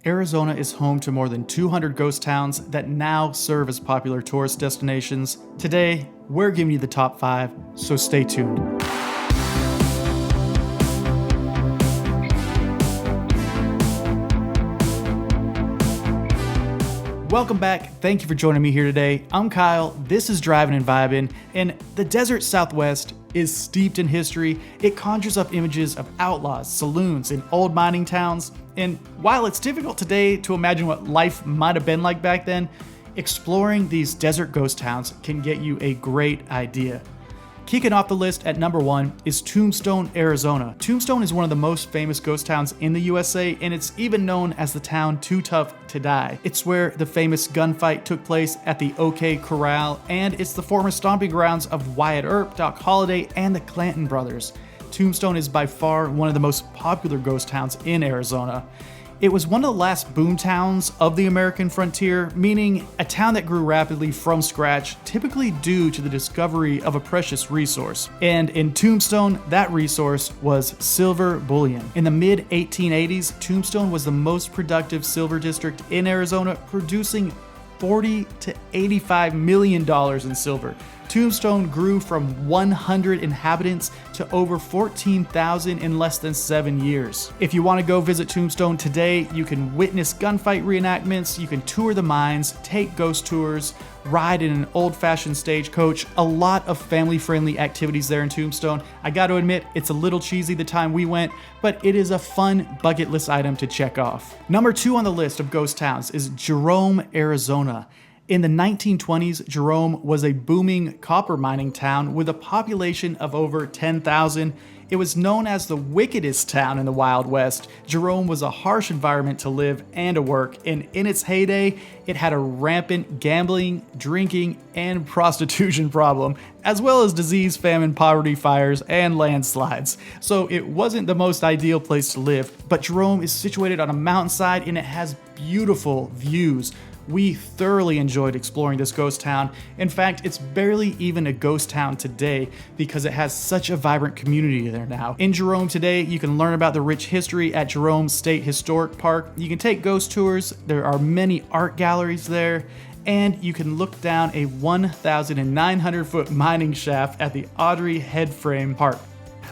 Arizona is home to more than 200 ghost towns that now serve as popular tourist destinations. Today, we're giving you the top 5, so stay tuned. Welcome back. Thank you for joining me here today. I'm Kyle. This is Drivin and Vibin, and the desert Southwest is steeped in history. It conjures up images of outlaws, saloons, and old mining towns. And while it's difficult today to imagine what life might have been like back then, exploring these desert ghost towns can get you a great idea. Kicking off the list at number 1 is Tombstone, Arizona. Tombstone is one of the most famous ghost towns in the USA, and it's even known as the town Too Tough to Die. It's where the famous gunfight took place at the OK Corral, and it's the former stomping grounds of Wyatt Earp, Doc Holliday, and the Clanton brothers. Tombstone is by far one of the most popular ghost towns in Arizona. It was one of the last boom towns of the American frontier, meaning a town that grew rapidly from scratch, typically due to the discovery of a precious resource. And in Tombstone, that resource was silver bullion. In the mid-1880s, Tombstone was the most productive silver district in Arizona, producing $40 to $85 million in silver. Tombstone grew from 100 inhabitants to over 14,000 in less than 7 years. If you want to go visit Tombstone today, you can witness gunfight reenactments, you can tour the mines, take ghost tours, ride in an old-fashioned stagecoach, a lot of family-friendly activities there in Tombstone. I got to admit, it's a little cheesy the time we went, but it is a fun bucket list item to check off. Number 2 on the list of ghost towns is Jerome, Arizona. In the 1920s, Jerome was a booming copper mining town with a population of over 10,000. It was known as the wickedest town in the Wild West. Jerome was a harsh environment to live and to work, and in its heyday, it had a rampant gambling, drinking, and prostitution problem, as well as disease, famine, poverty, fires, and landslides. So it wasn't the most ideal place to live, but Jerome is situated on a mountainside and it has beautiful views. We thoroughly enjoyed exploring this ghost town. In fact, it's barely even a ghost town today because it has such a vibrant community there now. In Jerome today, you can learn about the rich history at Jerome State Historic Park. You can take ghost tours. There are many art galleries there. And you can look down a 1,900-foot mining shaft at the Audrey Headframe Park.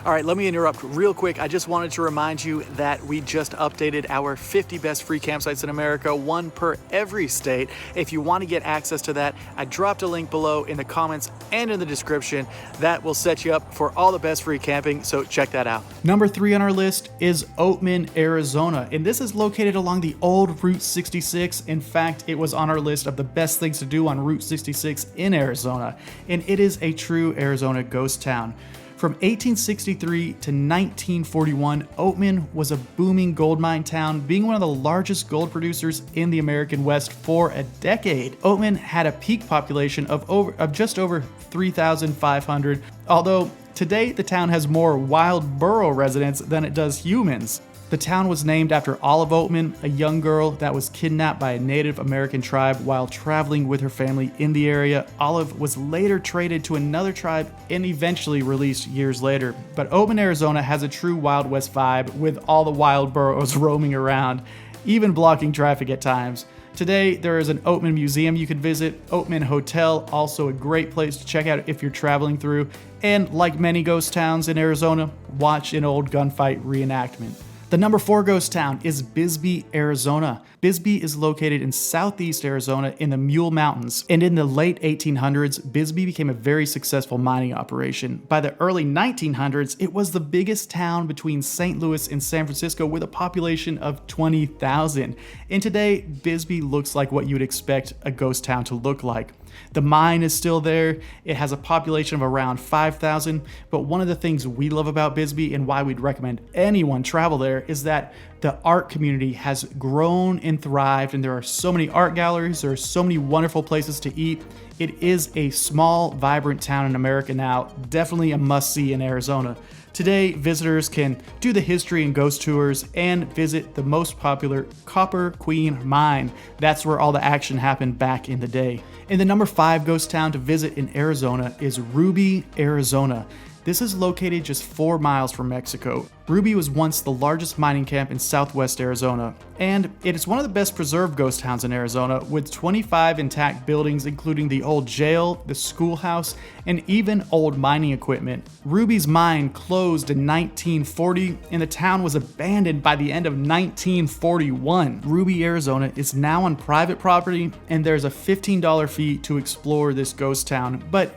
All right, let me interrupt real quick. I just wanted to remind you that we just updated our 50 best free campsites in America, one per every state. If you want to get access to that, I dropped a link below in the comments and in the description. That will set you up for all the best free camping, so check that out. Number 3 on our list is Oatman, Arizona, and this is located along the old Route 66. In fact, it was on our list of the best things to do on Route 66 in Arizona, and it is a true Arizona ghost town. From 1863 to 1941, Oatman was a booming gold mine town, being one of the largest gold producers in the American West for a decade. Oatman had a peak population of just over 3,500, although today the town has more wild burrow residents than it does humans. The town was named after Olive Oatman, a young girl that was kidnapped by a Native American tribe while traveling with her family in the area. Olive was later traded to another tribe and eventually released years later. But Oatman, Arizona has a true Wild West vibe with all the wild burros roaming around, even blocking traffic at times. Today, there is an Oatman museum you can visit, Oatman Hotel, also a great place to check out if you're traveling through. And like many ghost towns in Arizona, watch an old gunfight reenactment. The number 4 ghost town is Bisbee, Arizona. Bisbee is located in southeast Arizona in the Mule Mountains, and in the late 1800s, Bisbee became a very successful mining operation. By the early 1900s, it was the biggest town between St. Louis and San Francisco with a population of 20,000. And today, Bisbee looks like what you would expect a ghost town to look like. The mine is still there. It has a population of around 5,000, but one of the things we love about Bisbee and why we'd recommend anyone travel there is that the art community has grown and thrived, and there are so many art galleries, there are so many wonderful places to eat. It is a small, vibrant town in America now, definitely a must-see in Arizona. Today, visitors can do the history and ghost tours and visit the most popular Copper Queen Mine. That's where all the action happened back in the day. And the number 5 ghost town to visit in Arizona is Ruby, Arizona. This is located just 4 miles from Mexico. Ruby was once the largest mining camp in southwest Arizona, and it is one of the best preserved ghost towns in Arizona, with 25 intact buildings including the old jail, the schoolhouse, and even old mining equipment. Ruby's mine closed in 1940, and the town was abandoned by the end of 1941. Ruby, Arizona is now on private property, and there's a $15 fee to explore this ghost town, but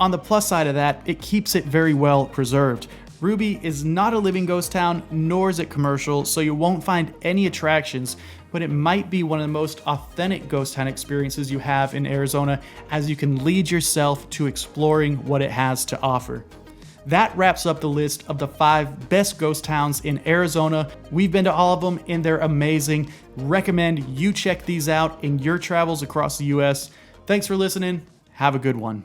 on the plus side of that, it keeps it very well preserved. Ruby is not a living ghost town, nor is it commercial, so you won't find any attractions, but it might be one of the most authentic ghost town experiences you have in Arizona, as you can lead yourself to exploring what it has to offer. That wraps up the list of the 5 best ghost towns in Arizona. We've been to all of them and they're amazing. Recommend you check these out in your travels across the US. Thanks for listening. Have a good one.